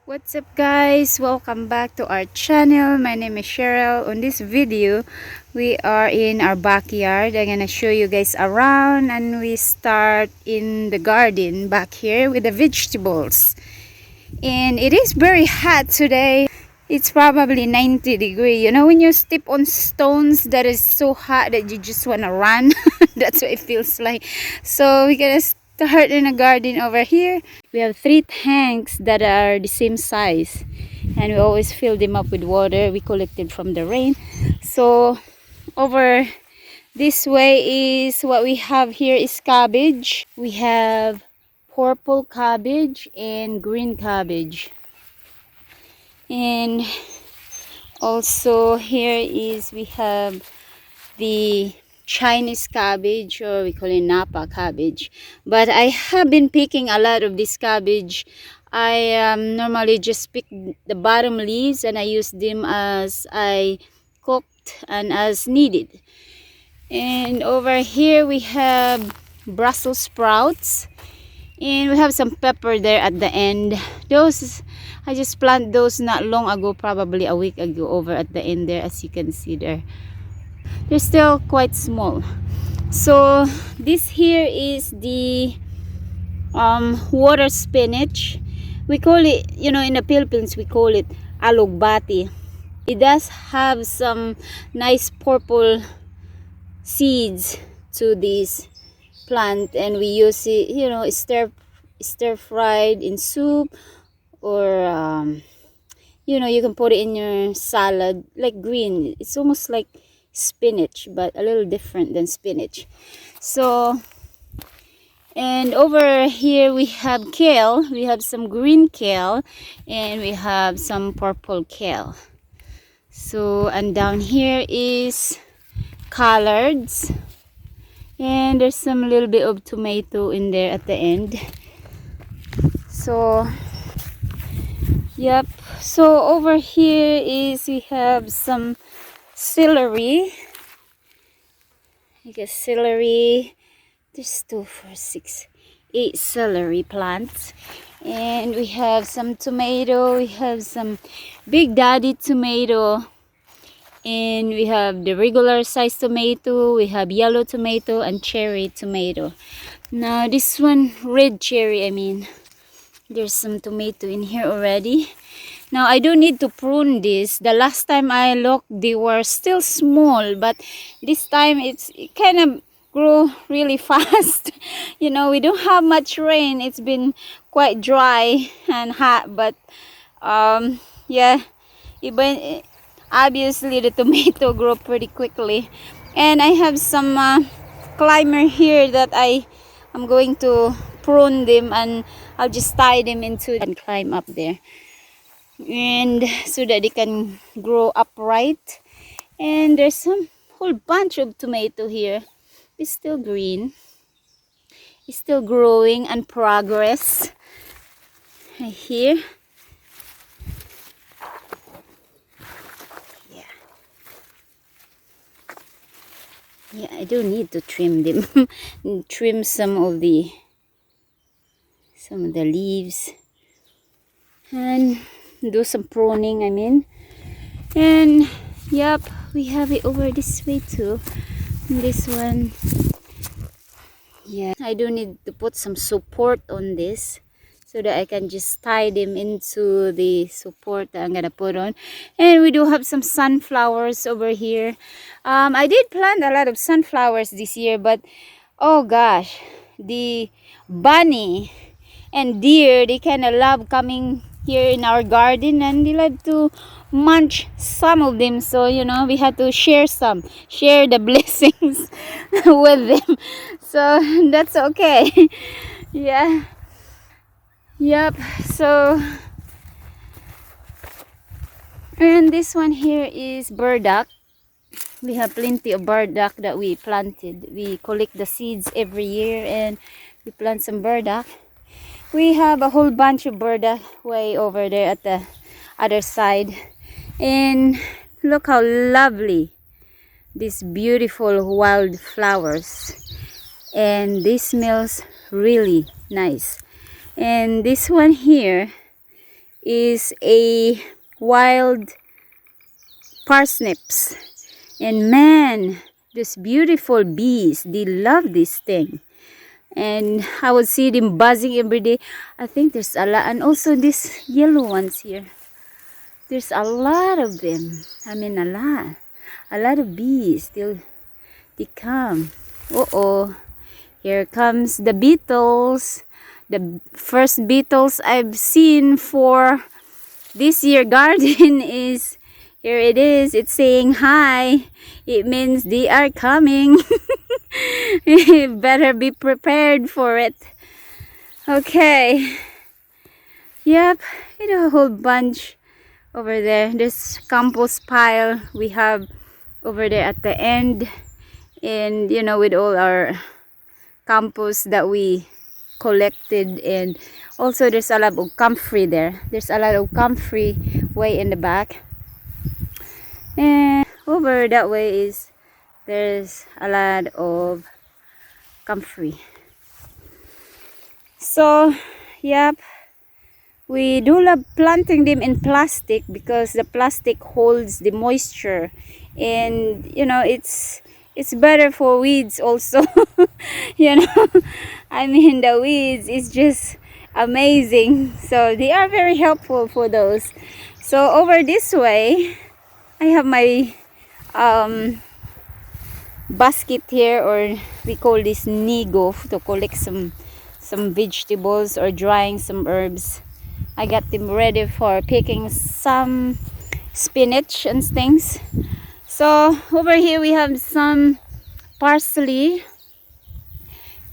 What's up guys, welcome back to our channel. My name is Cheryl. On this video we are in our backyard. I'm gonna show you guys around, and we start in the garden back here with the vegetables. And it is very hot today. It's probably 90 degrees. You know, when you step on stones that is so hot that you just want to run. That's what it feels like. So we're gonna start in a garden over here. We have 3 tanks that are the same size, and we always fill them up with water we collected from the rain. So over this way is what we have here is cabbage. We have purple cabbage and green cabbage. And also here is we have the Chinese cabbage, or we call it Napa cabbage. But I have been picking a lot of this cabbage. I normally just pick the bottom leaves and I use them as I cooked and as needed. And over here we have Brussels sprouts, and we have some pepper there at the end. Those I just planted those not long ago, probably a week ago, over at the end there. As you can see there, they're still quite small. So this here is the water spinach. We call it, you know, in the Philippines we call it alugbati. It does have some nice purple seeds to this plant, and we use it, you know, stir fried in soup, or you know, you can put it in your salad, like green. It's almost like spinach, but a little different than spinach. So, and over here we have kale. We have some green kale, and we have some purple kale. So, and down here is collards, and there's some little bit of tomato in there at the end. So yep, so over here is we have some celery. I guess celery, there's 2, 4, 6, 8 celery plants. And we have some tomato. We have some Big Daddy tomato, and we have the regular size tomato. We have yellow tomato and cherry tomato. Now this one, red cherry, I mean, there's some tomato in here already. Now I do need to prune this. The last time I looked, they were still small, but this time it kind of grew really fast. You know, we don't have much rain. It's been quite dry and hot, but yeah, even obviously the tomato grew pretty quickly. And I have some climber here that I'm going to prune them, and I'll just tie them into and climb up there, and so that they can grow upright. And there's some whole bunch of tomato here. It's still green. It's still growing and progress. Right here. Yeah, I do need to trim them. Trim some of the leaves and do some pruning, I mean. And yep, we have it over this way too. This one, yeah, I do need to put some support on this so that I can just tie them into the support that I'm gonna put on. And we do have some sunflowers over here. I did plant a lot of sunflowers this year, but oh gosh, the bunny and deer, they kind of love coming here in our garden, and they love to munch some of them. So, you know, we had to share the blessings with them. So that's okay. Yeah. Yep. So, and this one here is burdock. We have plenty of burdock that we planted. We collect the seeds every year, and we plant some burdock. We have a whole bunch of burdock way over there at the other side. And look how lovely these beautiful wild flowers. And this smells really nice. And this one here is a wild parsnips. And man, these beautiful bees, they love this thing. And I would see them buzzing every day. I think there's a lot. And also these yellow ones here. There's a lot of them. I mean, a lot. A lot of bees. They come. Uh-oh. Here comes the beetles. The first beetles I've seen for this year garden is, here it is. It's saying hi. It means they are coming. You better be prepared for it. Okay. Yep. A whole bunch over there. This compost pile we have over there at the end. And you know, with all our compost that we collected, and also there's a lot of comfrey there. There's a lot of comfrey way in the back. And over that way is there's a lot of comfrey. So, yep. We do love planting them in plastic because the plastic holds the moisture, and you know, it's better for weeds also. You know, I mean, the weeds is just amazing. So they are very helpful for those. So over this way, I have my basket here, or we call this nigo, to collect some vegetables or drying some herbs. I got them ready for picking some spinach and things. So over here we have some parsley.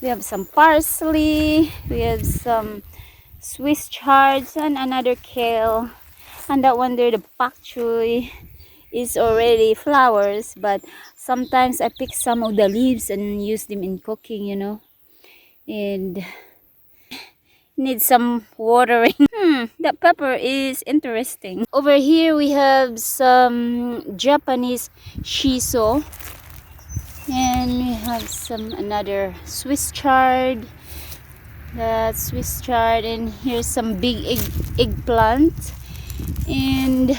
We have some Swiss chards, and another kale. And that one there, the pak choy, is already flowers, but sometimes I pick some of the leaves and use them in cooking, you know. And need some watering. That pepper is interesting. Over here we have some Japanese shiso, and we have some another Swiss chard. That Swiss chard, and here's some big eggplant. And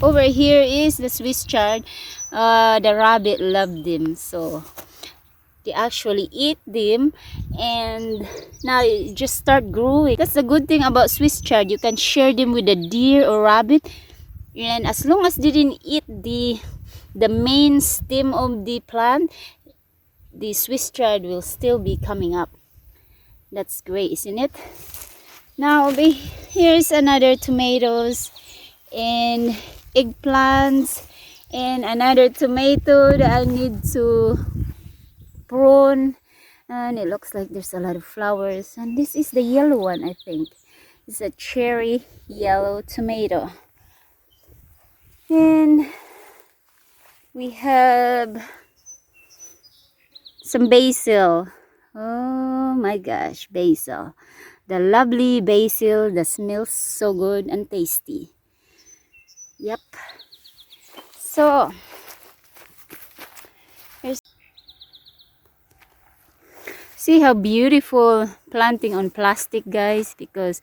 over here is the Swiss chard. The rabbit loved them, so they actually eat them, and now it just start growing. That's the good thing about Swiss chard. You can share them with a deer or rabbit, and as long as they didn't eat the main stem of the plant, the Swiss chard will still be coming up. That's great, isn't it? Now here's another tomatoes and eggplants, and another tomato that I need to prune, and it looks like there's a lot of flowers. And this is the yellow one, I think. It's a cherry yellow tomato. And we have some basil. Oh my gosh, basil. The lovely basil that smells so good and tasty. Yep. So see how beautiful planting on plastic, guys, because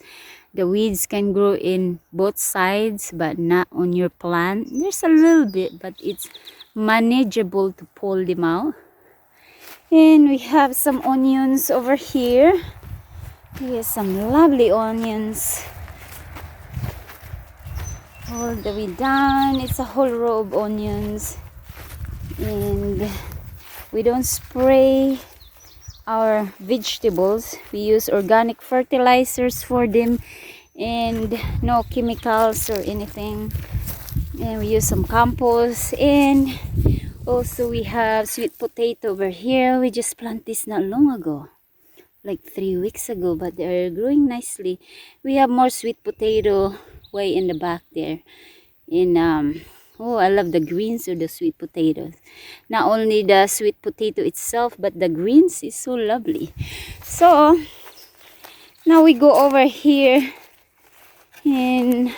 the weeds can grow in both sides but not on your plant. There's a little bit, but it's manageable to pull them out. And we have some onions over here. Here's some lovely onions all the way down. It's a whole row of onions, and we don't spray our vegetables. We use organic fertilizers for them, and no chemicals or anything. And we use some compost. And also we have sweet potato over here. We just planted this not long ago, like 3 weeks ago, but they're growing nicely. We have more sweet potato way in the back there. And oh, I love the greens of the sweet potatoes. Not only the sweet potato itself, but the greens is so lovely. So now we go over here in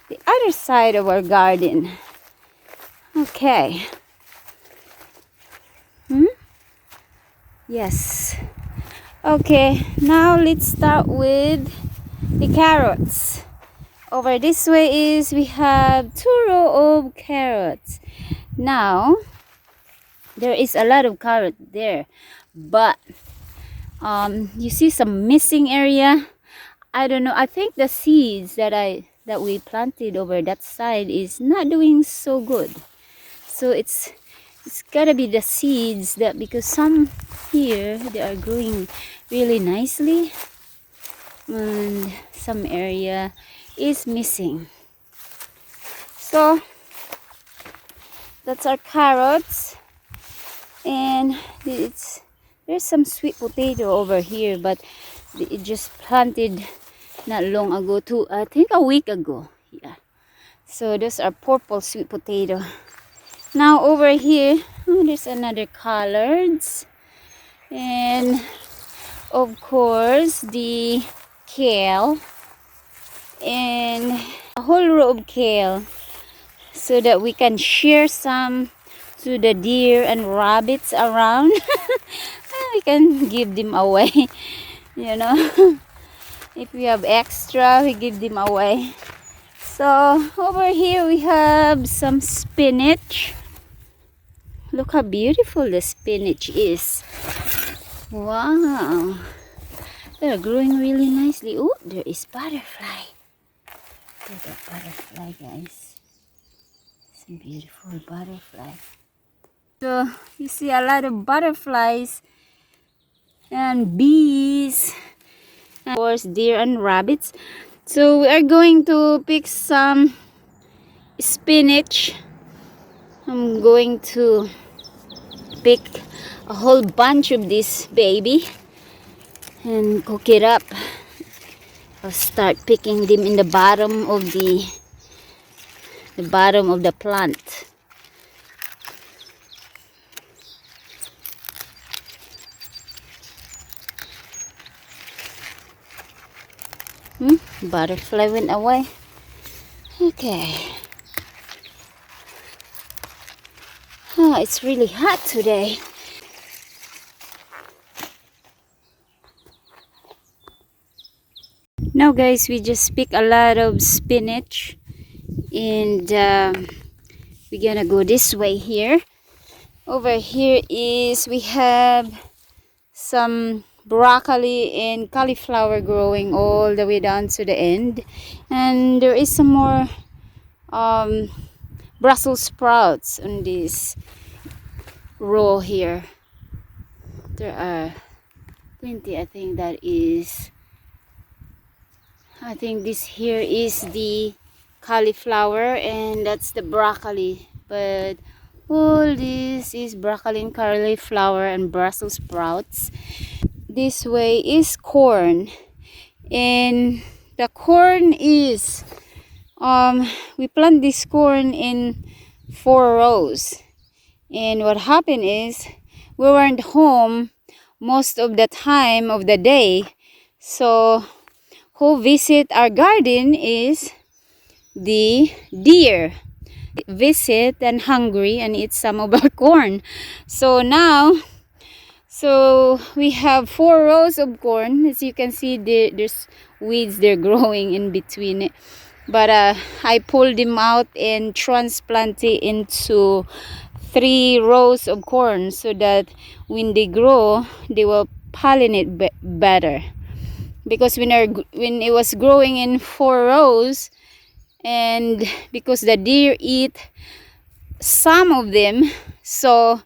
the other side of our garden. Okay. Yes. Okay, now let's start with the carrots. Over this way is we have 2 rows of carrots. Now there is a lot of carrot there, but you see some missing area. I don't know, I think the seeds that we planted over that side is not doing so good. So it's gotta be the seeds, that because some here they are growing really nicely and some area is missing. So that's our carrots, and there's some sweet potato over here, but it just planted not long ago, too. I think a week ago. Yeah. So those are purple sweet potato. Now over here, there's another collards, and of course the kale, and a whole row of kale, so that we can share some to the deer and rabbits around. We can give them away, you know. If we have extra, we give them away. So over here we have some spinach. Look how beautiful the spinach is. Wow, they're growing really nicely. Oh, there is butterfly. There's a butterfly, guys. Some beautiful butterfly. So you see a lot of butterflies and bees, and of course deer and rabbits. So we are going to pick some spinach. I'm going to pick a whole bunch of this baby and cook it up. I'll start picking them in the bottom of the plant. Butterfly went away. Okay. Oh, it's really hot today. Now guys, we just pick a lot of spinach, and we're gonna go this way here. Over here is we have some broccoli and cauliflower growing all the way down to the end, and there is some more Brussels sprouts on this row here. There are plenty. I think this here is the cauliflower, and that's the broccoli, but all this is broccoli and cauliflower and Brussels sprouts. This way is corn, and the corn is we plant this corn in 4 rows, and what happened is we weren't home most of the time of the day, so who visit our garden is the deer. Visit and hungry and eat some of our corn. So now, we have 4 rows of corn. As you can see, there's weeds, they're growing in between it, but I pulled them out and transplanted into 3 rows of corn, so that when they grow, they will pollinate better. Because when it was growing in 4 rows, and because the deer eat some of them, so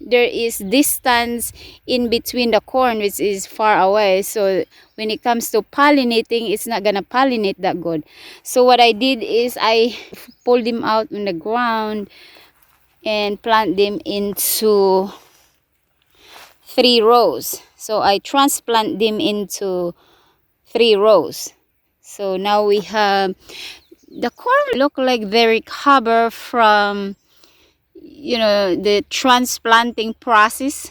there is distance in between the corn, which is far away, so when it comes to pollinating, it's not gonna pollinate that good. So what I did is I pulled them out on the ground and plant them into 3 rows. So I transplant them into 3 rows. So now we have the corn look like very covered from, you know, the transplanting process,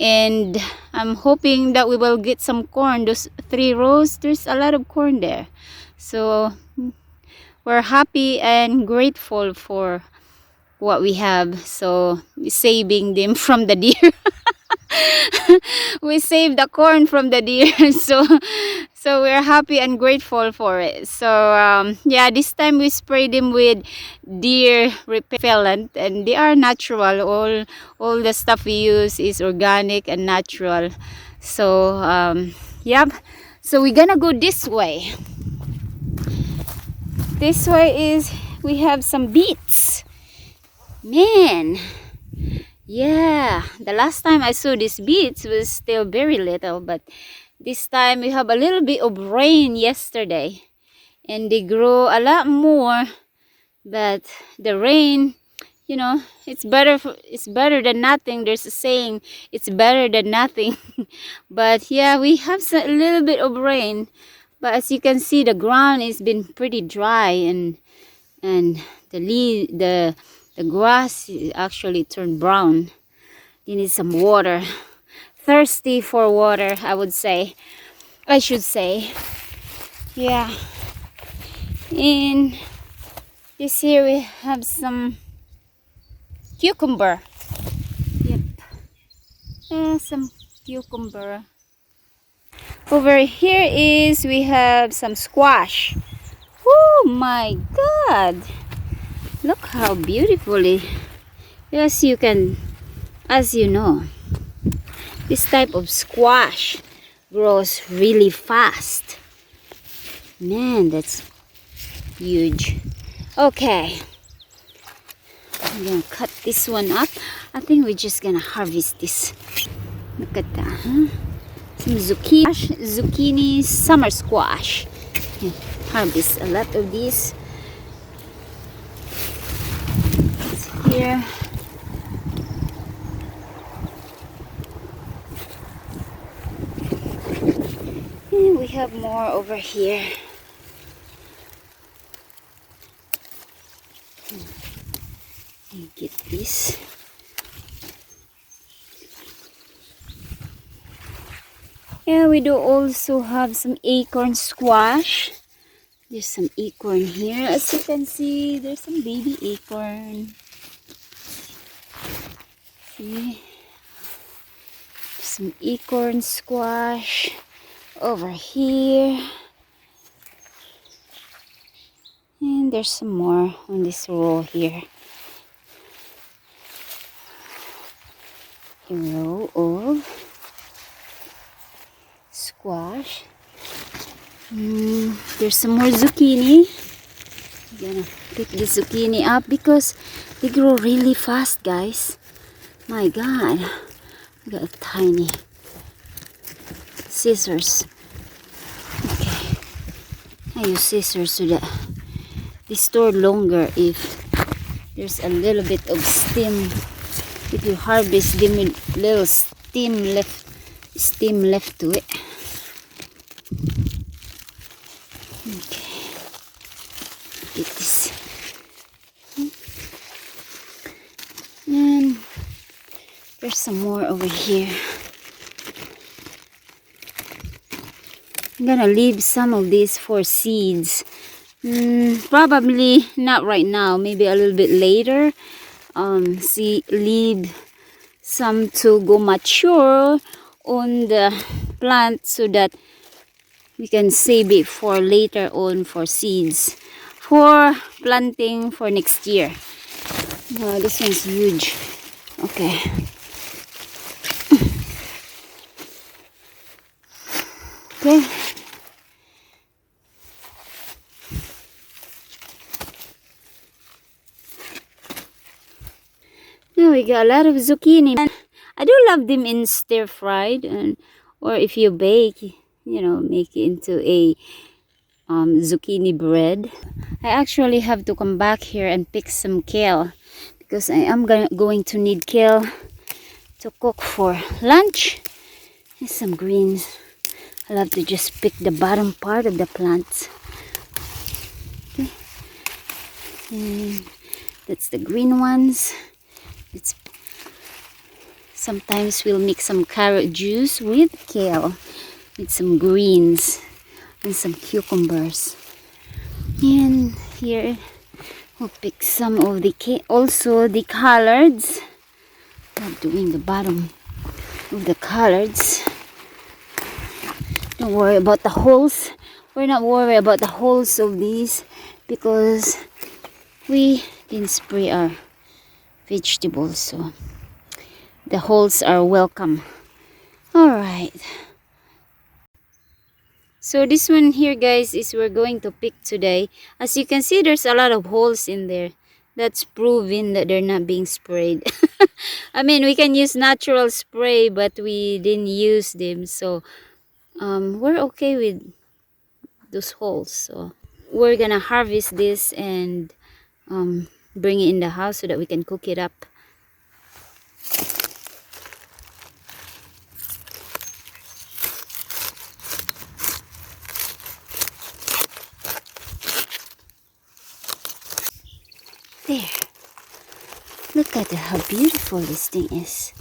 and I'm hoping that we will get some corn. Those 3 rows, there's a lot of corn there, so we're happy and grateful for what we have, so we're saving them from the deer. We saved the corn from the deer. So we're happy and grateful for it. So yeah, this time we sprayed them with deer repellent, and they are natural. All the stuff we use is organic and natural. So yep, so we're gonna go this way. This way is, we have some beets. Man, yeah, the last time I saw these beets was still very little, but this time we have a little bit of rain yesterday, and they grow a lot more. But the rain, you know, it's better than nothing. There's a saying, it's better than nothing. But yeah, we have a little bit of rain, but as you can see, the ground has been pretty dry, and the grass actually turned brown. You need some water. Thirsty for water, I should say. Yeah. And this here we have some cucumber. Yep. Some cucumber. Over here is, we have some squash. Oh my God. Look how beautifully. Yes, as you know, this type of squash grows really fast. Man, that's huge. Okay, I'm gonna cut this one up. I think we're just gonna harvest this. Look at that, huh? Some zucchini, summer squash. Yeah, harvest a lot of these. It's here. And we have more over here. Get this. Yeah, we do also have some acorn squash. There's some acorn here. As you can see, there's some baby acorn. See? Some acorn squash over here. And there's some more on this row here. A row of squash. There's some more zucchini. I'm gonna pick the zucchini up because they grow really fast, guys. My God, I got a tiny scissors. Okay, I use scissors so that they store longer if there's a little bit of stem. If you harvest them with little stem left to it. Okay, get this. And there's some more over here. I'm gonna leave some of these for seeds. Probably not right now, maybe a little bit later. Leave some to go mature on the plant so that we can save it for later on for seeds, for planting for next year. Oh, this one's huge. Okay. Okay. Now we got a lot of zucchini. And I do love them in stir fried, or if you bake, you know, make it into a zucchini bread. I actually have to come back here and pick some kale because I am going to need kale to cook for lunch. And some greens. I love to just pick the bottom part of the plants. Okay. And that's the green ones. Sometimes we'll mix some carrot juice with kale, with some greens and some cucumbers. And here We'll pick some of the also the collards. I'm doing the bottom of the collards. Don't worry about the holes. We're not worried about the holes of these because we didn't spray our vegetables, so the holes are welcome. All right. So this one here, guys, is we're going to pick today. As you can see, there's a lot of holes in there. That's proving that they're not being sprayed. I mean, we can use natural spray, but we didn't use them. So we're okay with those holes. So we're gonna harvest this and bring it in the house so that we can cook it up. There. Look at how beautiful this thing is.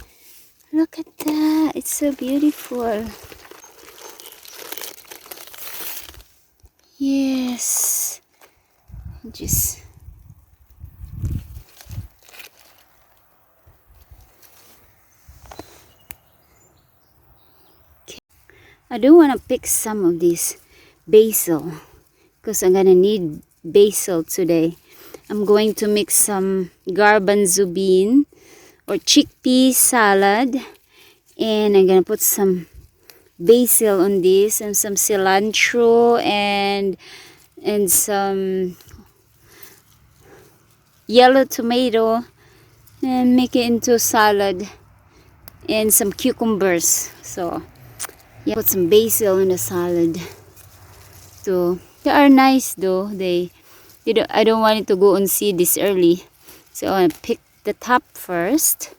Look at that. It's so beautiful. Yes. Just I do want to pick some of this basil because I'm gonna need basil today. I'm going to mix some garbanzo bean or chickpea salad, and I'm gonna put some basil on this and some cilantro and some yellow tomato and make it into salad and some cucumbers. So yeah, put some basil in the salad. So they are nice though. I don't want it to go on seed this early, so I pick the top first.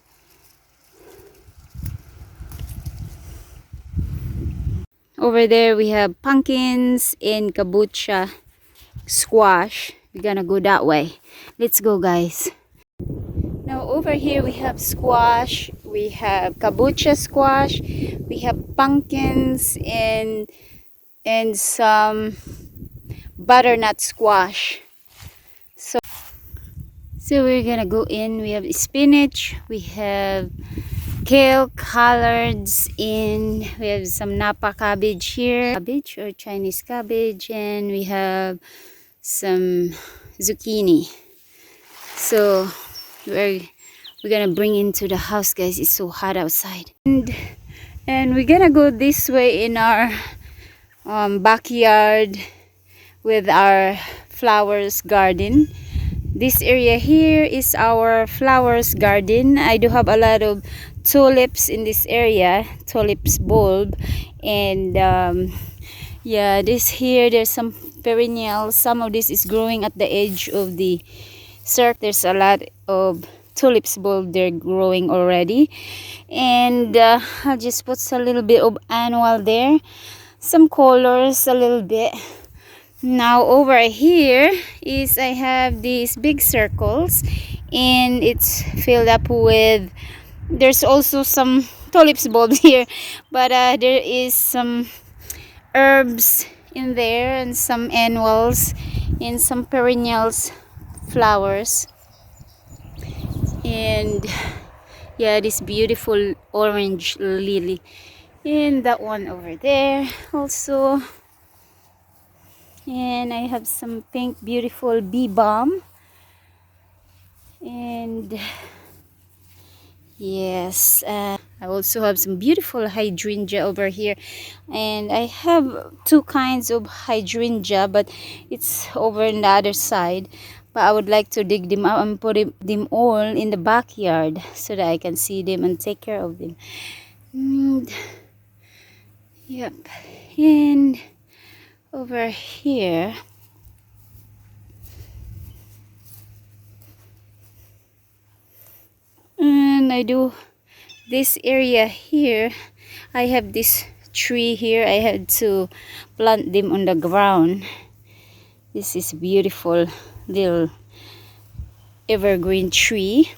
Over there we have pumpkins and kabocha squash. We're gonna go that way. Let's go, guys. Now over here we have squash, we have kabocha squash, we have pumpkins and some butternut squash. So we're gonna go in. We have spinach, we have kale, collards, and we have some Napa cabbage here, cabbage or Chinese cabbage, and we have some zucchini. So we're gonna bring into the house, guys. It's so hot outside, and we're gonna go this way in our backyard with our flowers garden. This area here is our flowers garden. I do have a lot of tulips in this area, tulips bulb, and yeah, this here there's some perennials. Some of this is growing at the edge of the circle. There's a lot of tulips bulb they're growing already, and I'll just put a little bit of annual there, some colors a little bit. Now over here is I have these big circles, and it's filled up with, there's also some tulips bulbs here, but there is some herbs in there and some annuals and some perennials flowers, and yeah, this beautiful orange lily, and that one over there also. And I have some pink beautiful bee balm, and yes, I also have some beautiful hydrangea over here, and I have two kinds of hydrangea, but it's over on the other side. But I would like to dig them out and put them all in the backyard so that I can see them and take care of them. And yep, and over here and I do this area here. I have this tree here. I had to plant them on the ground. This is beautiful little evergreen tree,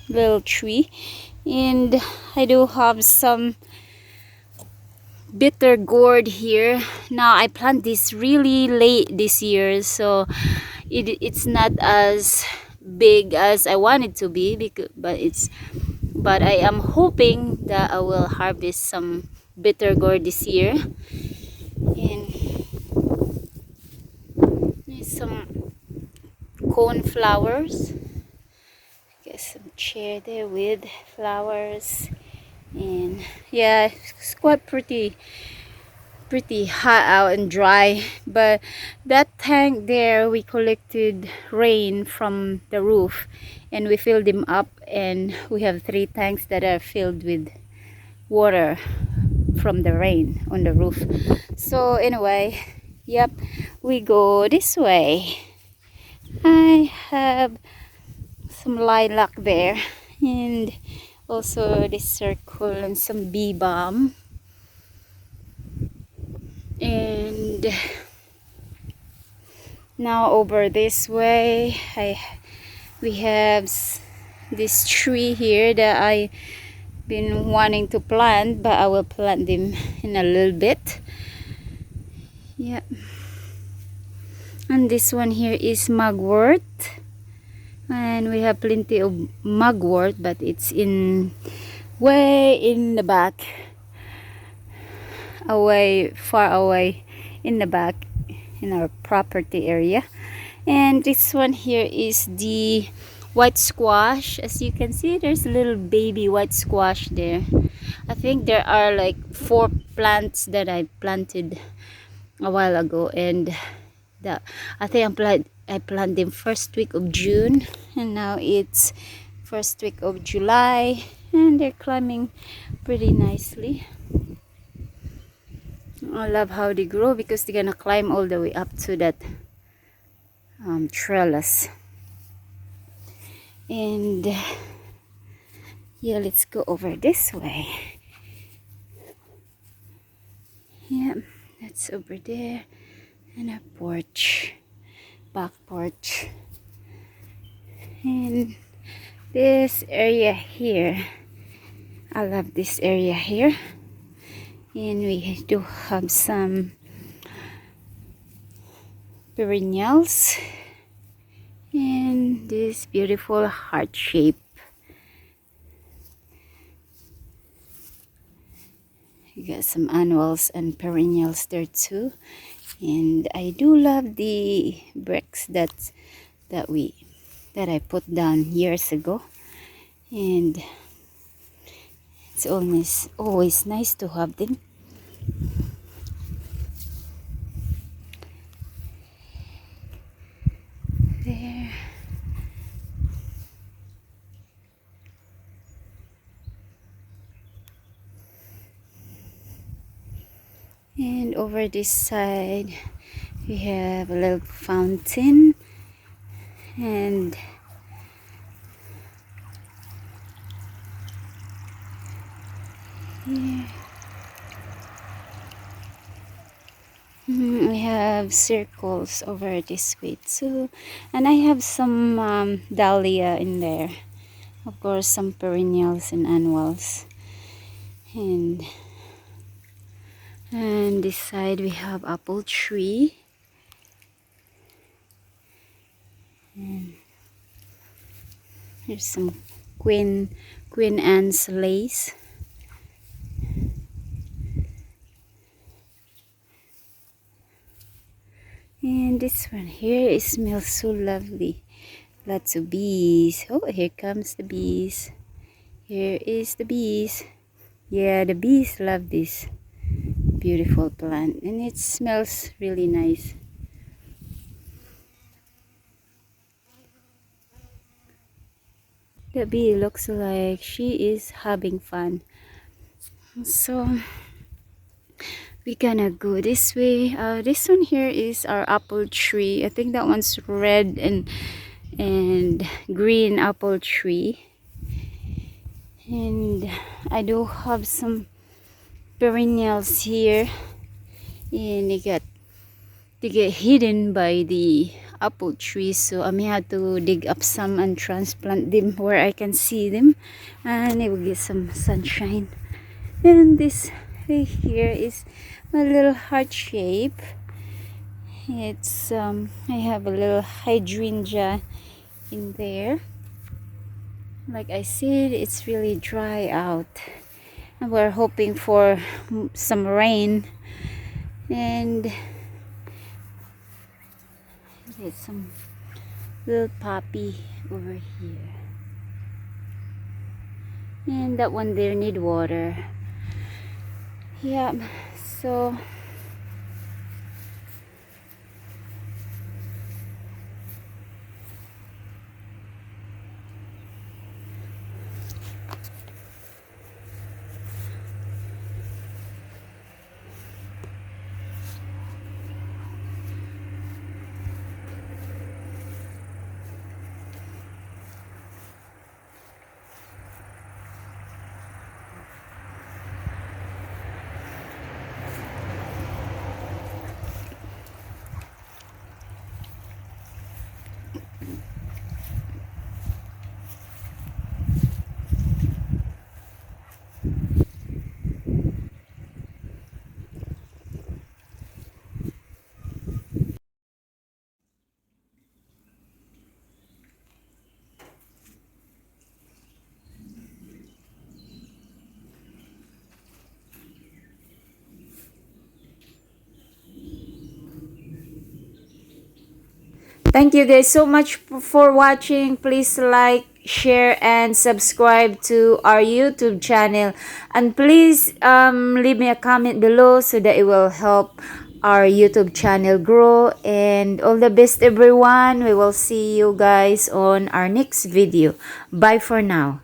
little tree, and I do have some bitter gourd here. Now I plant this really late this year, so it's not as big as I want it to be, because but I am hoping that I will harvest some bitter gourd this year. And there's some cornflowers. Get some chair there with flowers. And yeah, it's quite pretty hot out and dry. But that tank there, we collected rain from the roof and we filled them up, and we have 3 tanks that are filled with water from the rain on the roof. So anyway, yep, we go this way. I have some lilac there, and also this circle and some bee balm. And now over this way, we have this tree here that I been wanting to plant, but I will plant them in a little bit. Yeah. And this one here is mugwort, and we have plenty of mugwort, but it's in way in the back, far away in the back in our property area. And this one here is the white squash. As you can see, there's a little baby white squash there. I think there are like 4 plants that I planted a while ago, and I think I planted them first week of June, and now it's first week of July, and they're climbing pretty nicely. I love how they grow, because they're gonna climb all the way up to that trellis. And yeah, let's go over this way. Yeah, that's over there, and our porch, back porch. And this area here, I love this area here. And we do have some perennials and this beautiful heart shape. You got some annuals and perennials there too. And I do love the bricks that I put down years ago, and it's always nice to have them. There. And over this side we have a little fountain, and here we have circles over this way too, and I have some dahlia in there, of course some perennials and annuals. And this side we have apple tree, and here's some Queen Anne's lace. And this one here, it smells so lovely. Lots of bees. Oh, here comes the bees. Here is the bees. Yeah, the bees love this beautiful plant, and it smells really nice. The bee looks like she is having fun. So we're gonna go this way. This one here is our apple tree. I think that one's red and green apple tree. And I do have some perennials here, and they get hidden by the apple tree, so I may have to dig up some and transplant them where I can see them, and it will get some sunshine. And this right here is my little heart shape, It's I have a little hydrangea in there. Like I said, it's really dry out, and we're hoping for some rain. And there's some little poppy over here, and that one there need water. Yeah, so thank you guys so much for watching. Please like, share, and subscribe to our YouTube channel. And please leave me a comment below so that it will help our YouTube channel grow. And all the best, everyone. We will see you guys on our next video. Bye for now.